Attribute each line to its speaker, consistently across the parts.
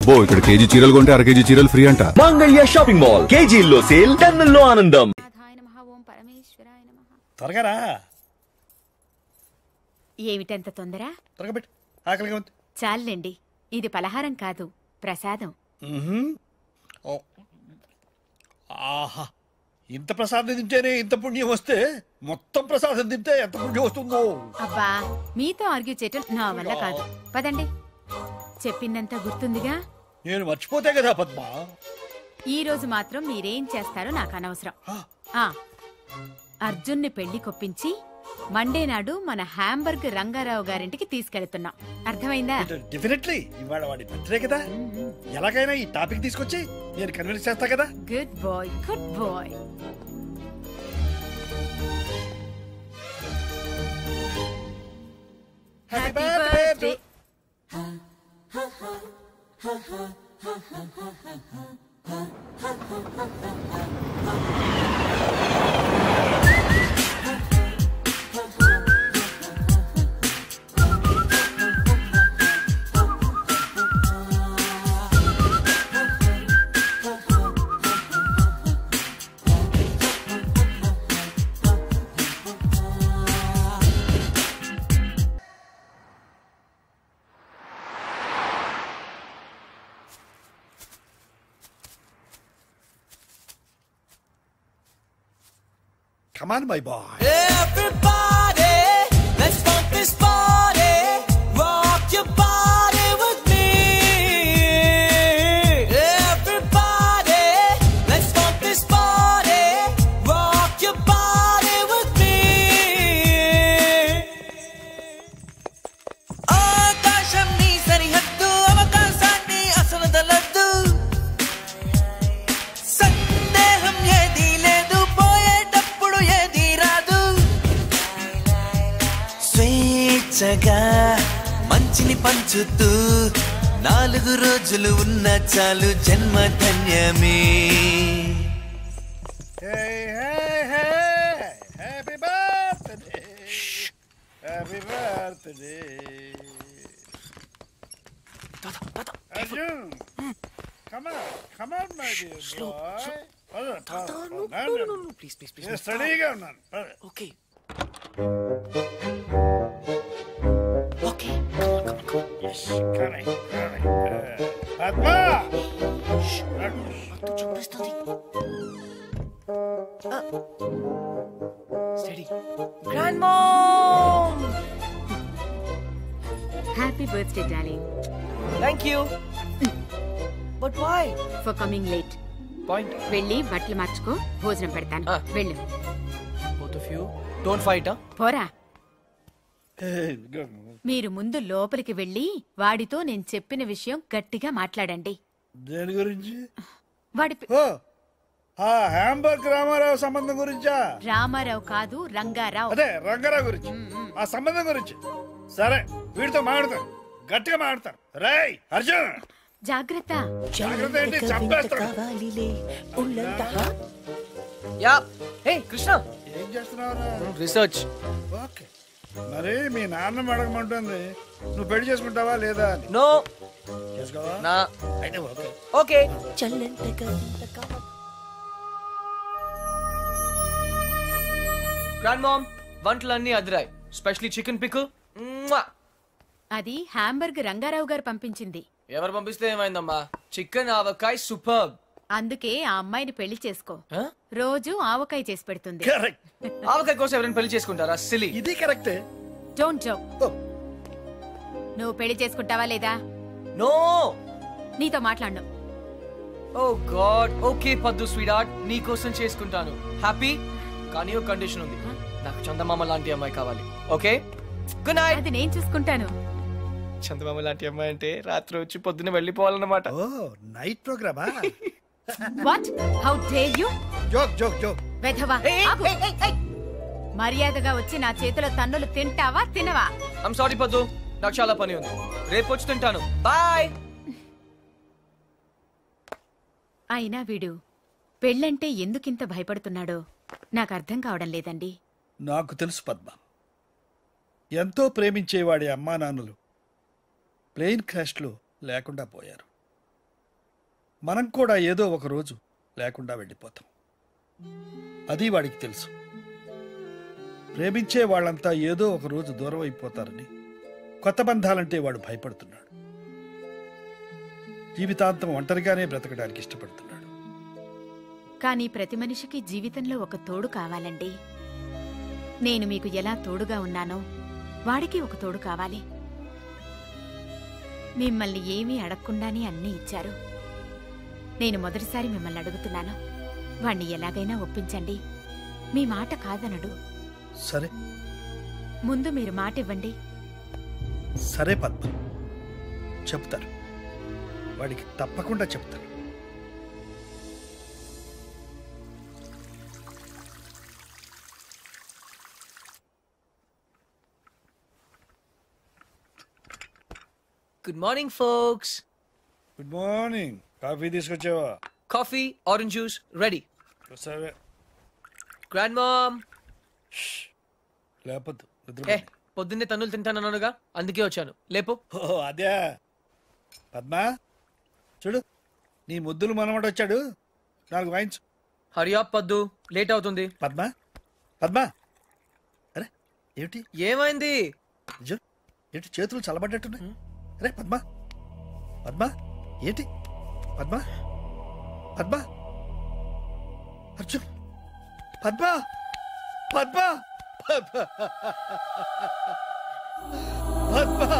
Speaker 1: అబ్బో ఇక్కడ కేజీ చీరలు కొంటే అర కేజీ చీరలు ఫ్రీ అంట.
Speaker 2: మంగళ్య షాపింగ్ మాల్, కేజీల్లో సేల్, టన్నుల్లో ఆనందం.
Speaker 3: త్వరగా రా.
Speaker 4: ఏమిటంత తొందర?
Speaker 3: త్వరగా పెట్టు, ఆకలిగా ఉంది.
Speaker 4: చాలండి, ఇది పలహారం కాదు, ప్రసాదం.
Speaker 3: ఆహా, ఇంత ప్రసాదం తింటేనే ఇంత పుణ్యం వస్తే మొత్తం ప్రసాదం తింటే ఎంత పుణ్యం వస్తుందో.
Speaker 4: అబ్బా, మీతో ఆర్గ్యూ చేయటం నా వల్ల కాదు. పదండి. చెప్పిందంతా గుర్తుందిగా?
Speaker 3: నేను మర్చిపోతే కదా పద్మ.
Speaker 4: ఈ రోజు మాత్రం మీరేం చేస్తారో నాకు అనవసరం. అర్జున్ని పెళ్లి కొప్పించి మండే నాడు మన హ్యాంబర్గ్ రంగారావు గారింటికి తీసుకెళ్తున్నాం. అర్థమైందా?
Speaker 3: డెఫినెట్లీ. ఇవాళ వాడి బర్త్డే కదా, ఎలాగైనా ఈ టాపిక్ తీసుకొచ్చి నేను కన్విన్స్ చేస్తా కదా.
Speaker 4: Good boy, good boy. Happy birthday.
Speaker 3: Come on, my boy.
Speaker 5: Everybody, let's funk this party. Rock your body with me. Everybody, let's funk this party. Rock your body with me. ఆకాశం నీ సరిహద్దు, అవకాశాన్ని అసలు దలద్దు. సందేహం ఏదీ లేదు, పోయేటప్పుడు ఏదీ రాదు. స్వేచ్ఛగా మంచిని పంచుతూ 4 రోజులు ఉన్న చాలు, జన్మ ధన్యమే.
Speaker 3: Hey, hey, hey. Happy birthday. Happy birthday. Arjun, come on, my dear boy.
Speaker 5: No, please.
Speaker 3: నేను స్టడీగా ఉన్నాను.
Speaker 5: Okay.
Speaker 3: Yes, correct. Padma,
Speaker 5: Steady. Grandmom!
Speaker 4: Happy birthday darling.
Speaker 5: Thank you. But why?
Speaker 4: For coming late.
Speaker 5: Point.
Speaker 4: వెళ్ళి బట్టలు మార్చుకో, భోజనం పెడతాను. వెళ్ళు.
Speaker 5: Both of you, don't fight, huh?
Speaker 4: పోరా.
Speaker 3: hey, go.
Speaker 4: మీరు ముందు లోపలికి వెళ్ళి వాడితో నేను చెప్పిన విషయం గట్టిగా మాట్లాడండి.
Speaker 3: దేని గురించి?
Speaker 4: వాడి
Speaker 3: ఓ, ఆ హ్యాంబర్గ్ రామారావు సంబంధం గురించా?
Speaker 4: రామారావు కాదు, రంగారావు.
Speaker 3: అదే రంగారావు గురించి, ఆ సంబంధం గురించి. సరే, వీడితో మాట్లాడతాను, గట్టిగా మాట్లాడతాను. రేయ్ అర్జున్,
Speaker 4: జాగ్రత్త.
Speaker 3: జాగ్రత్త ఏంటి, చంపేస్తాను.
Speaker 5: Yeah. Hey, Krishna.
Speaker 3: ఏం చేస్తున్నావురా?
Speaker 5: Research.
Speaker 3: ఓకే, మరి మీ నాన్న అడగమంటుంది, నువ్వు పెళ్లి చేసుకుంటావా లేదా అని.
Speaker 5: No.
Speaker 3: చేసుకోవా?
Speaker 5: Nah.
Speaker 3: అయితే ఓకే.
Speaker 5: Okay. Grandmom, వంటలన్నీ అదిరాయి. Specially chicken pickle.
Speaker 4: అది హ్యాంబర్గ్ రంగారావు గారు పంపించింది.
Speaker 5: ఎవరు పంపిస్తే ఏమైందమ్మా? చికెన్ ఆవకాయ సూపర్.
Speaker 4: అందుకే ఆ అమ్మాయిని పెళ్లి చేసుకో. రోజు ఆవకాయ చేసి పెడుతుంది.
Speaker 3: కరెక్ట్.
Speaker 5: ఆవకాయ కోసం ఎవరైనా పెళ్లి చేసుకుంటారా? సిలీ.
Speaker 3: ఇది కరెక్టే.
Speaker 4: Don't joke. నువ్వు పెళ్లి చేసుకుంటావా లేదా?
Speaker 5: నో.
Speaker 4: నీతో మాట్లాడను.
Speaker 5: ఓ గాడ్. ఓకే పద్దు స్వీట్, నీ కోసం చేసుకుంటాను. హ్యాపీ? కానీ ఒక కండిషన్ ఉంది, నాకు చందమామ లాంటి అమ్మాయి కావాలి. Okay, good night.
Speaker 4: అది నేను చూసుకుంటాను.
Speaker 5: చందమామ లాంటి అమ్మాయి అంటే రాత్రి వచ్చి పొద్దున్న వెళ్ళిపోవాలన్నమాట.
Speaker 3: ఓ, నైట్ ప్రోగ్రామా?
Speaker 4: What? How dare you?
Speaker 3: Joke.
Speaker 4: వెధవా. మర్యాదగా వచ్చి నా చేతిలో తన్నులు తింటావా తినవా?
Speaker 5: ఐమ్ సారీ పద్దు, నాకు చాలా పని ఉంది, రేపు వచ్చి తింటాను. బాయ్.
Speaker 4: అయినా వీడు పెళ్ళంటే ఎందుకింత భయపడుతున్నాడో నాకు అర్థం కావడం లేదండి.
Speaker 3: నాకు తెలుసు పద్మ, ఎంతో ప్రేమించేవాడి అమ్మా నాన్నలు ప్లేన్ క్రాష్లో లేకుండా పోయారు. మనం కూడా ఏదో ఒక రోజు లేకుండా వెళ్ళిపోతాం. అది వాడికి తెలుసు. ప్రేమించే వాళ్ళంతా ఏదో ఒక రోజు దూరం అయిపోతారని కొత్త బంధాలంటే వాడు భయపడుతున్నాడు. జీవితాంతం ఒంటరిగానే బ్రతకడానికి ఇష్టపడుతున్నాడు.
Speaker 4: కానీ ప్రతి మనిషికి జీవితంలో ఒక తోడు కావాలండి. నేను మీకు ఎలా తోడుగా ఉన్నానో వాడికి ఒక తోడు కావాలి. మిమ్మల్ని ఏమీ అడగకుండానే అన్నీ ఇచ్చారు. నేను మొదటిసారి మిమ్మల్ని అడుగుతున్నాను. వాణ్ణి ఎలాగైనా ఒప్పించండి. మీ మాట కాదనడు.
Speaker 3: సరే
Speaker 4: ముందు మీరు మాట ఇవ్వండి.
Speaker 3: సరే పద్మ, చెప్తాను. వాడికి తప్పకుండా చెప్తాను.
Speaker 5: Good morning folks.
Speaker 3: Good morning. Coffee తీసుకొచ్చావా?
Speaker 5: Coffee, orange juice ready.
Speaker 3: సరే.
Speaker 5: Grandmom.
Speaker 3: లేపద్దు.
Speaker 5: ఏ పొద్దున్నే తన్నులు తింటానన్నానుగా, అందుకే వచ్చాను. లేపు.
Speaker 3: ఓ అదే. పద్మా చూడు, నీ ముద్దులు మనవాడు వచ్చాడు. 4 వాయించు.
Speaker 5: హరియాప్ పద్దు, లేట్ అవుతుంది.
Speaker 3: పద్మా పద్మా, అరే ఏమిటి
Speaker 5: ఏమైంది?
Speaker 3: ఏంటి చేతులు చల్లబడ్డట్టున్నాయి? అరే పద్మా పద్మా, ఏంటి పద్మా పద్మా, అర్జున్ పద్మా పద్మా పద్మా పద్మా,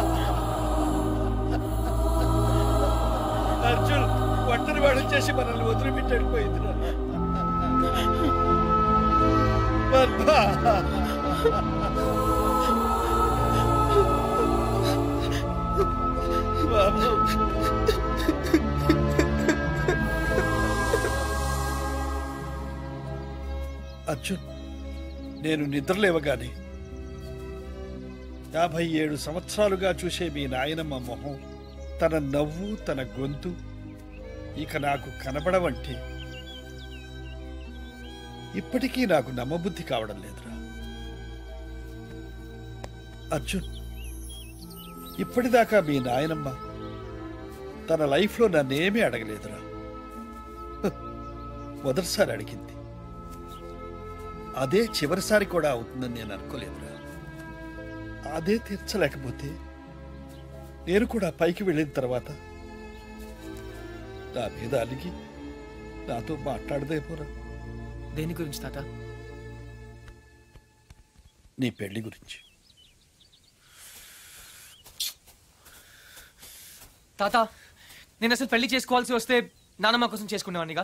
Speaker 3: అర్జున్ ఒంటరి వాడు చేసి మనల్ని వదిలిపెట్టి వెళ్ళిపోయిందిరా. పద్మా బాబు, అర్జున్ నేను నిద్రలేవగానే 57 సంవత్సరాలుగా చూసే మీ నాయనమ్మ మొహం, తన నవ్వు, తన గొంతు ఇక నాకు కనబడవంటే ఇప్పటికీ నాకు నమ్మబుద్ధి కావడం లేదురా. అర్జున్, ఇప్పటిదాకా మీ నాయనమ్మ తన లైఫ్లో నన్నేమీ అడగలేదురా. మొదటిసారి అడిగింది. అదే చివరిసారి కూడా అవుతుందని నేను అనుకోలేదురా. అదే తీర్చలేకపోతే నేను కూడా పైకి వెళ్ళిన తర్వాత నా మీద అలిగి నాతో మాట్లాడదేమోరా.
Speaker 5: దేని గురించి తాత?
Speaker 3: నీ పెళ్లి గురించి.
Speaker 5: తాత, నేను అసలు పెళ్లి చేసుకోవాల్సి వస్తే నానమ్మ కోసం చేసుకునేవాడినిగా.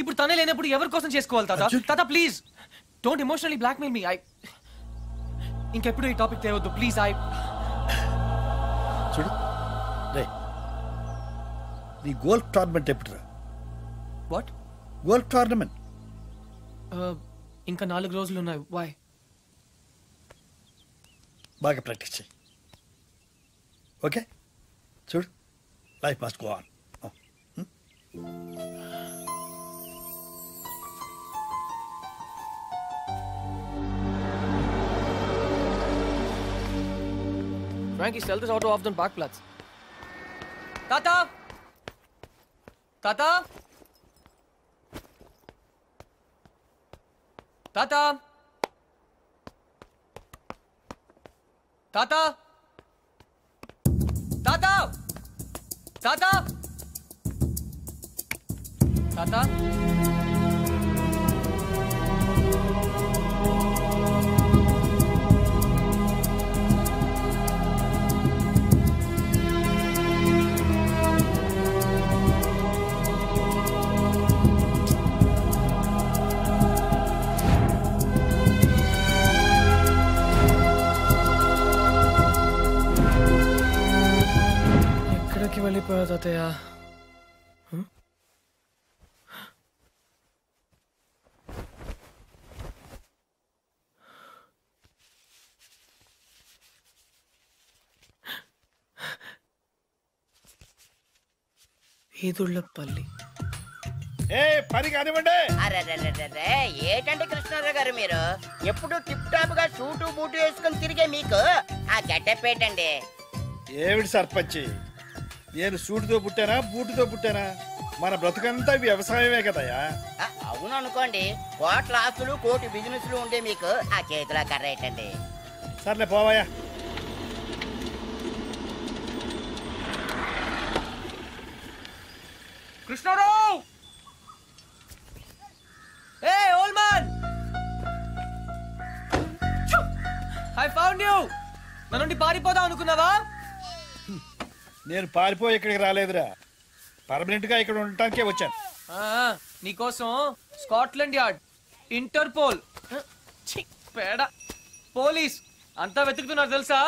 Speaker 5: ఇప్పుడు తనే లేనప్పుడు ఎవరి కోసం చేసుకోవాలి తాత? తాత please don't emotionally blackmail me. ఇంకెప్పుడు ఈ టాపిక్ తేవద్దు ప్లీజ్.
Speaker 3: చూడు రే, నీ గోల్ఫ్ టోర్నమెంట్ ఎప్పుడురా?
Speaker 5: వాట్?
Speaker 3: గోల్ఫ్ టోర్నమెంట్
Speaker 5: ఇంకా 4 రోజులు ఉన్నాయి. వై?
Speaker 3: బాగా ప్రాక్టీస్ చేయి. ఓకే చూడు, life must go on.
Speaker 5: Frankie, sell this auto off the parkplatz. Tata! Tata! Tata! Tata! Tata! Tata! Tata! ఎక్కడికి వెళ్ళిపోయా తాతయ్య? ఈదుళ్ళపల్లి.
Speaker 3: ఏ పని కానివ్వండి.
Speaker 6: అరెరెరెరెరే, ఏటండి కృష్ణారావు గారు మీరు ఎప్పుడు టిప్ టాప్ గా సూటు బూటు వేసుకుని తిరిగే మీకు ఆ గెటప్ ఏంటండి?
Speaker 3: ఏమిటి సర్పంచి, నేను సూటుతో పుట్టానా బూటుతో పుట్టానా? మన బ్రతుకంతా వ్యవసాయమే కదయ్యా.
Speaker 6: అవును అనుకోండి, కోట్ల ఆస్తులు కోటి బిజినెస్లు ఉంటే మీకు ఆ చేతిలో కర్ర ఏంటండి?
Speaker 3: సర్లే పోవయ్యా.
Speaker 5: Krishnarao! Hey old man, I found you. నా నుండి పారిపోదాం అనుకున్నావా?
Speaker 3: నేను పారిపోయి ఇక్కడికి రాలేదురా, పర్మనెంట్ గా ఇక్కడ ఉండటానికే వచ్చాను.
Speaker 5: నీకోసం స్కాట్లాండ్ యార్డ్, ఇంటర్పోల్, పేడ, పోలీస్ అంతా వెతుకుతున్నారు తెలుసా?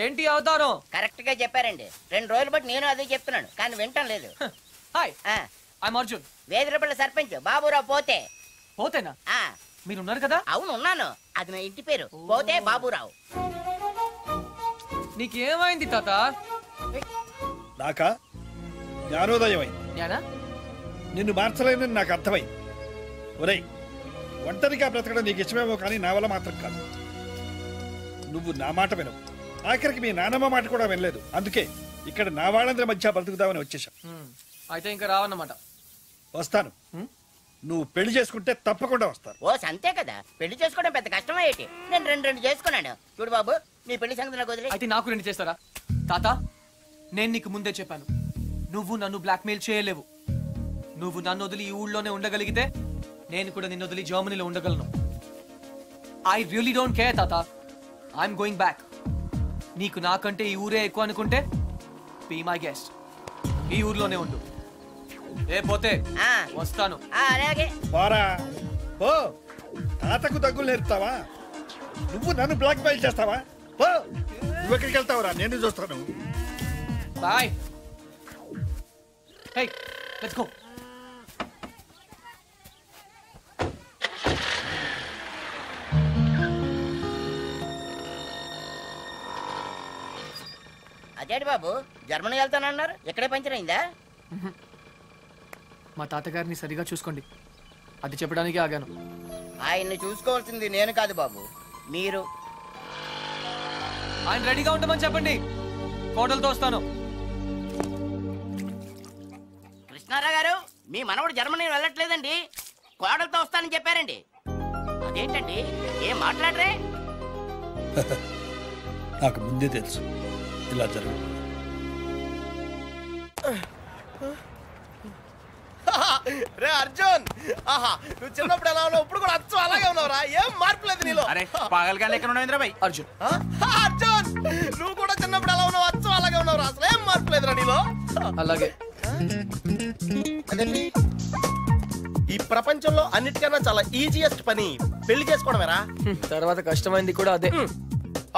Speaker 5: ఏంటి అవతారం?
Speaker 6: కరెక్ట్ గా చెప్పారండి. 2 రోజులు బట్టి నేను అదే చెప్తున్నాను, కానీ వింటం లేదు.
Speaker 5: Hi, I'm Arjun.
Speaker 6: వేదిరపల్లి సర్పంచ్ బాబురావు పోతే.
Speaker 5: పోతేనా?
Speaker 6: ఆ
Speaker 5: మీరున్నారు కదా?
Speaker 6: అవును ఉన్నాను, అది నా ఇంటి పేరు, పోతే బాబురావు.
Speaker 5: నీకేమైంది తాత?
Speaker 3: నాకా జ్ఞానోదయం అయింది.
Speaker 5: జ్ఞానా?
Speaker 3: నిన్ను మార్చలేనని నాకు అర్థమైంది. ఒరేయ్, ఒంటరిగా బ్రతకడం నీకు ఇష్టమేమో కానీ నా వల్ల మాత్రం కాదు. నువ్వు నా మాట వినవు, ఆఖరికి మీ నానమ్మ మాట కూడా వినలేదు. అందుకే ఇక్కడ నా వాళ్ళందరి మధ్య బ్రతుకుదామని వచ్చేసాం.
Speaker 5: అయితే ఇంకా రావన్నమాట.
Speaker 3: వస్తాను, నువ్వు పెళ్లి చేసుకుంటే తప్పకుండా వస్తాను.
Speaker 6: ఓ సంతే కదా, పెళ్లి చేసుకోవడం పెద్ద కష్టమే ఏంటి? నేను 2 చేసుకున్నాను. చూడు బాబు, నీ పెళ్లి సంగతి నాకు వదిలే.
Speaker 5: అయితే నాకు 2 చేస్తారా? తాత, నేను నీకు ముందే చెప్పాను, నువ్వు నన్ను బ్లాక్మెయిల్ చేయలేవు. నువ్వు నన్ను వదిలి ఈ ఊళ్ళోనే ఉండగలిగితే నేను కూడా నిన్ను వదిలి జర్మనీలో ఉండగలను. ఐ రియలీ డోంట్ కేర్ తాత, ఐఎమ్ గోయింగ్ బ్యాక్. నీకు నాకంటే ఈ ఊరే ఎక్కువ అనుకుంటే బీ మై గెస్ట్, ఈ ఊర్లోనే ఉండు. ఏ పోతే వస్తాను.
Speaker 6: అలాగే
Speaker 3: పోరా ఓ, తాతకు దగ్గులు నేర్పుతావా? నువ్వు నన్ను బ్లాక్ మెయిల్ చేస్తావా? ఓ, నువ్వు ఎక్కడికి వెళ్తావురా? నేను చూస్తాను.
Speaker 5: బాయ్. Hey, let's go.
Speaker 6: అదేంటి బాబు, జర్మనీ వెళ్తానన్నారు, ఇక్కడే పంచర్ అయిందా?
Speaker 5: మా తాతగారిని సరిగా చూసుకోండి, అది చెప్పడానికి ఆగాను.
Speaker 6: ఆయన్ని చూసుకోవాల్సింది నేను కాదు బాబు, మీరు.
Speaker 5: ఆయన రెడీగా ఉండమని చెప్పండి, కోటలతో వస్తాను.
Speaker 6: కృష్ణారావు గారు, మీ మనవడు జర్మనీ వెళ్ళట్లేదండి, కోడలతో వస్తానని చెప్పారండి. అదేంటండి, ఏం మాట్లాడరే?
Speaker 3: నాకు ముందే తెలుసు ఇలా జరుగు.
Speaker 7: రే అర్జున్, ఆహా, నువ్వు చిన్నప్పుడు ఎలా ఉన్నావు, ఇప్పుడు కూడా అచ్చు అలాగే ఉన్నావురా, ఏం మార్పు లేదు నీలో.
Speaker 8: అరే పాగల్ గాలి ఎక్కడ ఉన్నావు బాయ్?
Speaker 5: అర్జున్,
Speaker 7: అర్జున్, నువ్వు కూడా చిన్నప్పుడు ఎలా ఉన్నావు, అచ్చు అలాగే ఉన్నావురా, అసలు ఏం మార్పు లేదురా నీలో.
Speaker 5: అలాగే.
Speaker 7: అదేంటి, ఈ ప్రపంచంలో అన్నిటికన్నా చాలా ఈజియెస్ట్ పని పెళ్లి చేసుకోవడమేరా.
Speaker 5: తర్వాత కష్టమైంది కూడా అదే.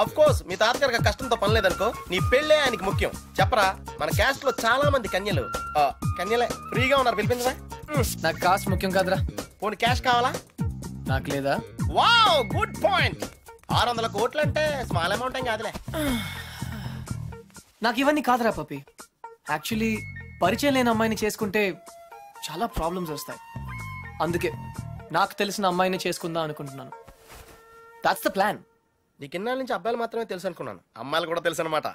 Speaker 7: అఫ్ కోర్స్ మీ తాతగారికి కష్టంతో పని లేదనుకో, నీ పెళ్ళే ఆయనకి ముఖ్యం. చెప్పరా, మన క్యాస్ట్ లో చాలా మంది కన్యలే ఫ్రీగా ఉన్నారు, పిలిపించరా.
Speaker 5: నాకు కాస్ట్ ముఖ్యం కాదురా.
Speaker 7: పోనీ క్యాష్ కావాలా?
Speaker 5: నాకు లేదా?
Speaker 7: Wow, good point. 600 కోట్లు అంటే స్మాల్ అమౌంట్ ఏం కాదులే.
Speaker 5: నాకు ఇవన్నీ కాదురా పప్పి. యాక్చువల్లీ పరిచయం లేని అమ్మాయిని చేసుకుంటే చాలా ప్రాబ్లమ్స్ వస్తాయి. అందుకే నాకు తెలిసిన అమ్మాయిని చేసుకుందాం అనుకుంటున్నాను. That's the plan.
Speaker 7: నీకు ఇన్నాళ్ళ నుంచి అబ్బాయిలు మాత్రమే తెలుసు అనుకున్నాను, అమ్మాయిలు కూడా తెలుసు అనమాట.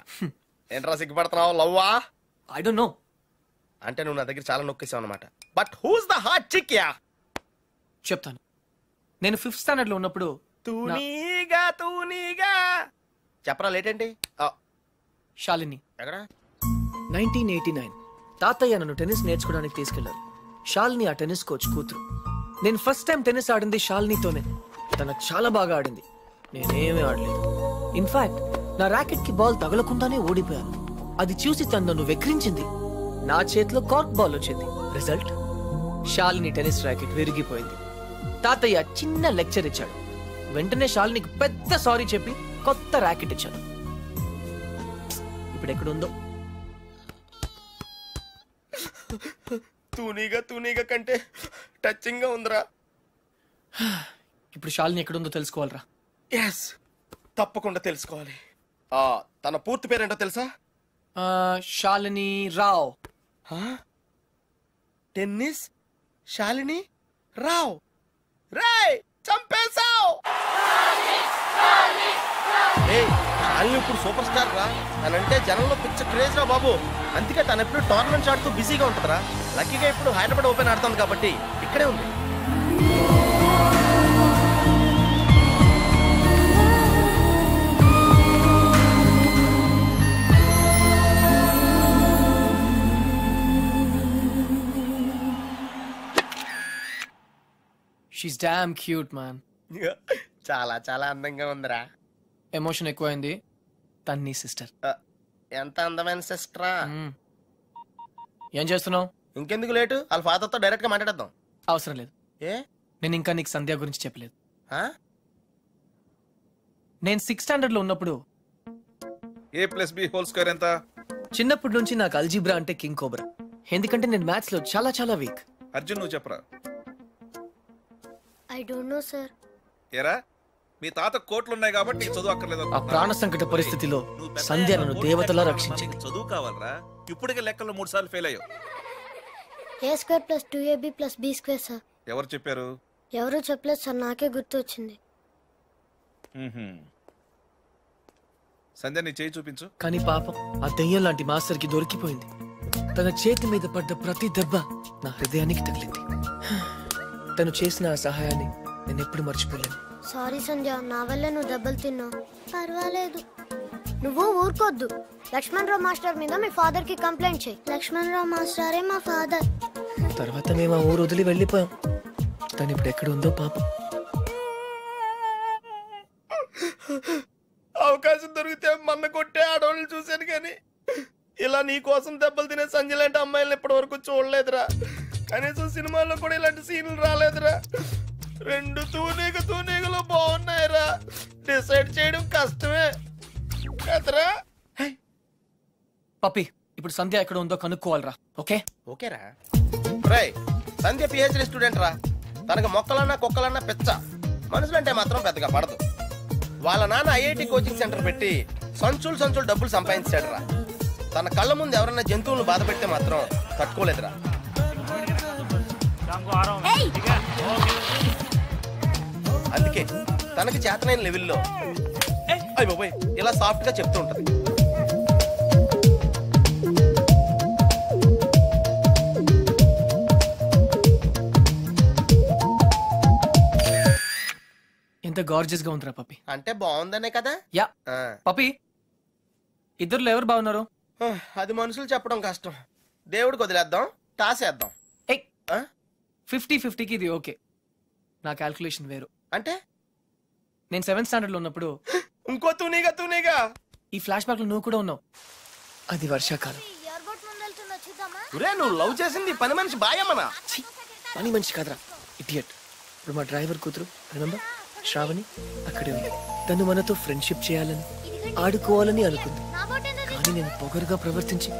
Speaker 7: ఏంట్రా సిగ్గుపడుతున్నావు, లవ్వా?
Speaker 5: I don't know.
Speaker 7: అంటే నువ్వు నా దగ్గర చాలా నొక్కేసావు అనమాట. But who's the hot chick? Yeah,
Speaker 5: చెప్తాను. నేను 5th స్టాండర్డ్ లో ఉన్నప్పుడు
Speaker 7: తూనీగా చెప్పరా, లేట్ ఏంటి?
Speaker 5: శాలిని,
Speaker 7: ఎక్కడ?
Speaker 5: 1989 తాతయ్య నన్ను టెన్నిస్ నేర్చుకోవడానికి తీసుకెళ్లారు. శాలిని ఆ టెన్నిస్ కోచ్ కూతురు. నేను ఫస్ట్ టైం టెన్నిస్ ఆడింది శాలినితోనే. తన చాలా బాగా ఆడింది, నేనేమీ ఆడలేదు. ఇన్ఫాక్ట్ నా ర్యాకెట్ కి బాల్ తగలకుండానే ఓడిపోయాను. అది చూసి తను నన్ను వెక్రించింది. నా చేతిలో కార్క్ బాల్ వచ్చింది. రిజల్ట్, శాలిని టెన్నిస్ ర్యాకెట్ విరిగిపోయింది. తాతయ్య చిన్న లెక్చర్ ఇచ్చాడు. వెంటనే శాలినికి పెద్ద సారీ చెప్పి కొత్త ర్యాకెట్ ఇచ్చాడు. ఇప్పుడు ఎక్కడుందో.
Speaker 7: తూనీగా కంటే టచింగ్ గా ఉందిరా.
Speaker 5: ఇప్పుడు శాలిని ఎక్కడుందో తెలుసుకోవాలరా.
Speaker 7: ఎస్, తప్పకుండా తెలుసుకోవాలి. తన పూర్తి పేరేంటో తెలుసా?
Speaker 5: శాలిని రావ్.
Speaker 7: టెన్నిస్ శాలిని రావ్. రేయ్, చంపేశావ్. శాలిని ఇప్పుడు సూపర్ స్టార్ రా. తనంటే జనంలో పిచ్చ క్రేజ్ రా బాబు. అందుకే తను ఎప్పుడు టోర్నమెంట్స్ ఆడుతూ బిజీగా ఉంటుందిరా. లక్కీగా ఇప్పుడు హైదరాబాద్ ఓపెన్ ఆడుతుంది కాబట్టి ఇక్కడే ఉంది.
Speaker 5: She's damn cute, man.
Speaker 7: చాలా చాలా అందంగా ఉందిరా.
Speaker 5: ఎమోషన్ ఎక్కువైంది. తన్ని సిస్టర్.
Speaker 7: ఎంత అందమైన సిస్టరా.
Speaker 5: ఏం చేస్తున్నావు?
Speaker 7: ఇంకెందుకు లేటు, వాళ్ళ ఫాదర్ తో డైరెక్ట్ గా మాట్లాడేద్దాం.
Speaker 5: అవసరం లేదు.
Speaker 7: ఏ
Speaker 5: నేను ఇంకా నీకు సంధ్య గురించి చెప్పలేదు.
Speaker 7: ఆ?
Speaker 5: నేను 6th స్టాండర్డ్ లో ఉన్నప్పుడు
Speaker 1: A+B² ఎంత?
Speaker 5: చిన్నప్పటి నుంచి నాకు అల్జీబ్రా అంటే కింగ్ కోబ్రా. ఎందుకంటే నేను మ్యాథ్స్ లో చాలా చాలా వీక్.
Speaker 1: అర్జున్ నువ్వు చెప్పరా.
Speaker 9: I don't no sir.
Speaker 1: ఏరా మీ తాత కోట్లు ఉన్నాయి కాబట్టి నీకు చదువు అక్కర్లేదు.
Speaker 5: ఆ ప్రాణ సంకట పరిస్థితిలో సంధ్య నన్ను దేవతలా రక్షించింది.
Speaker 1: చదువు కావాలరా. ఇప్పటికే లెక్కలు 3 సార్లు ఫెయిల్ అయ్యావు.
Speaker 9: A² + 2AB + B² sir.
Speaker 1: ఎవరు చెప్పారు?
Speaker 9: ఎవరు చెప్పలేదు సార్, నాకే గుర్తు వచ్చింది.
Speaker 1: సంధ్య నీ చేయి చూపించు.
Speaker 5: కానీ పాపం ఆ దెయ్యం లాంటి మాస్టర్ కి దొరికిపోయింది. తన చేతి మీద పడ్డ ప్రతి దెబ్బ నా హృదయానికి తగిలింది. తను చేసిన ఆ సహాయాన్ని నేను ఎప్పుడు మర్చిపోలేను.
Speaker 9: సారీ సంధ్య, నా వల్ల నువ్వు దెబ్బలు తిన్నావు. పర్వాలేదు, నువ్వు ఊరుకోద్దు. లక్ష్మణరావు మాస్టర్ మీద మీ ఫాదర్ కి కంప్లైంట్ చేయి. లక్ష్మణరావు మాస్టరే మా ఫాదర్.
Speaker 5: తర్వాత మేము ఆ ఊరు వదిలి వెళ్ళిపోయాం. తను ఇప్పుడు ఎక్కడ ఉందో పాపం.
Speaker 7: అవకాశం దొరికితే మన్న కొట్టే ఆడవాళ్ళు చూశాను కానీ ఇలా నీ కోసం దెబ్బలు తినే సంజయ్ లాంటి అమ్మాయిలను ఇప్పటి వరకు చూడలేదురా. కనీసం సినిమాల్లో కూడా ఇలాంటి సీన్లు రాలేదురా. 2 తూనీగలు బాగున్నాయిరా. డిసైడ్ చేయడం కష్టమే కదరా.
Speaker 5: పప్పి, ఇప్పుడు సంధ్య ఎక్కడ ఉందో కనుక్కోవాలరా. ఓకే
Speaker 7: ఓకేరా. రేయ్, సంధ్య PhD స్టూడెంట్ రా. తనకు మొక్కలన్నా కుక్కలన్నా పిచ్చ. మనుషులంటే మాత్రం పెద్దగా పడదు. వాళ్ళ నాన్న IIT కోచింగ్ సెంటర్ పెట్టి సంచులు డబ్బులు సంపాదించాడు రా. తన కళ్ళ ముందు ఎవరైనా జంతువులను బాధ పెడితే మాత్రం తట్టుకోలేదురా. అందుకే తనకి చేతనైన లెవెల్లో అయ్యబాబోయ్ ఇలా సాఫ్ట్ గా చెప్తూ ఉంటది.
Speaker 5: ఎంత గార్జియస్ గా ఉందిరా పప్పి.
Speaker 7: అంటే బాగుందనే కదా.
Speaker 5: యా పప్పి, ఇద్దరులో ఎవరు బాగున్నారు?
Speaker 7: అది మనుషులు చెప్పడం కష్టం. దేవుడికి వదిలేద్దాం, టాస్ వేద్దాం.
Speaker 5: 50-50కి ఇది ఓకే. నా క్యాల్కులేషన్ వేరు.
Speaker 7: అంటే
Speaker 5: నేను 7th స్టాండర్డ్ లో ఉన్నప్పుడు
Speaker 7: ఇంకో తూనీగా
Speaker 5: ఈ ఫ్లాష్ బ్యాక్ లో నువ్వు కూడా ఉన్నావు. అది వర్షాకాలం.
Speaker 7: నువ్వు లవ్ చేసింది పని మనిషి బాయమ్మనా?
Speaker 5: పని మనిషి కాదురా, ఇడియట్. ఇప్పుడు మా డ్రైవర్ కూతురు రిమెంబర్ శ్రావణి అక్కడే ఉంది. తను మనతో ఫ్రెండ్షిప్ చేయాలని ఆడుకోవాలని అనుకుంది. కానీ నేను పొగరుగా ప్రవర్తించి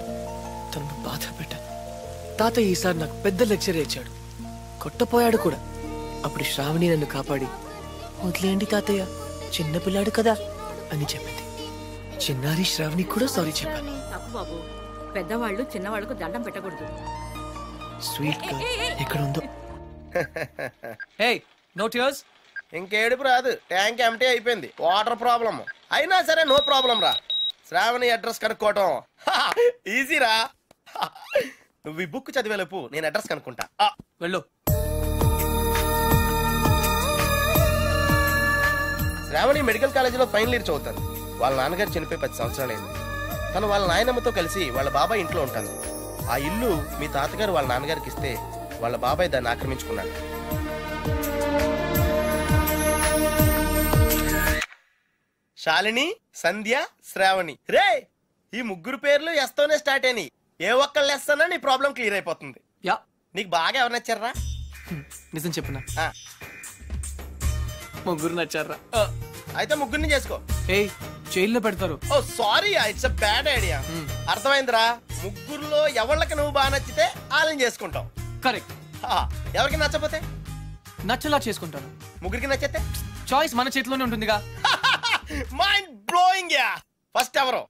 Speaker 5: తనను బాధ పెట్టాను. తాత ఈసారి నాకు పెద్ద లెక్చర్ ఇచ్చాడు. కొట్టపోయాడు కూడా. అప్పుడు శ్రావణి నన్ను కాపాడి వదిలేయండి తాతయ్య, చిన్నపిల్లాడు కదా అని చెప్పింది. చిన్నారి శ్రావణి కూడా సారీ చెప్పాను.
Speaker 10: తప్పు బాబు, పెద్దవాళ్ళు చిన్నవాళ్ళకు దండం పెట్టకూడదు.
Speaker 5: స్వీట్ గా ఎక్కడ ఉందో. Hey no tears.
Speaker 7: ఇంకేడుపు రాదు, ట్యాంక్ ఎంటీ అయిపోయింది. వాటర్ ప్రాబ్లం అయినా సరే నో ప్రాబ్లం రా. శ్రావణి అడ్రస్ కనుక్కోవటం ఈజీరా. నువ్వు ఈ బుక్ చదివేలోపు నేను అడ్రస్ కనుక్కుంటా.
Speaker 5: వెళ్ళు.
Speaker 7: శ్రావణి మెడికల్ కాలేజీలో ఫైనల్ ఇయర్ చదువుతాను. వాళ్ళ నాన్నగారు చనిపోయి 10 సంవత్సరాలైంది. తను వాళ్ళ నాయనమ్మతో కలిసి వాళ్ళ బాబాయ్ ఇంట్లో ఉంటాను. ఆ ఇల్లు మీ తాతగారు వాళ్ళ నాన్నగారికి ఇస్తే వాళ్ళ బాబాయ్ దాన్ని ఆక్రమించుకున్నాడు. శాలిని, సంధ్య, శ్రావణి. రే, ఈ ముగ్గురు పేర్లు ఎస్తోనే స్టార్ట్ అయినాయి. ఏ ఒక్కళ్ళు ఎస్తానా నీ ప్రాబ్లం క్లియర్ అయిపోతుంది.
Speaker 5: యా,
Speaker 7: నీకు బాగా ఎవరు నచ్చారా?
Speaker 5: నిజం చెప్పున్నా, ముగ్గురు నచ్చారా?
Speaker 7: అయితే ముగ్గురిని చేసుకో.
Speaker 5: ఏ జైల్లో పెడతారు.
Speaker 7: Oh sorry, it's a bad idea. అర్థమైందిరా. ముగ్గురులో ఎవళ్ళకి నువ్వు బాగా నచ్చితే వాళ్ళని చేసుకుంటావు.
Speaker 5: కరెక్ట్.
Speaker 7: ఎవరికి నచ్చపోతే
Speaker 5: నచ్చలా చేసుకుంటాను.
Speaker 7: ముగ్గురికి నచ్చితే
Speaker 5: చాయిస్ మన చేతిలోనే ఉంటుందిగా.
Speaker 7: Mind blowing. ఫస్ట్ ఎవరు?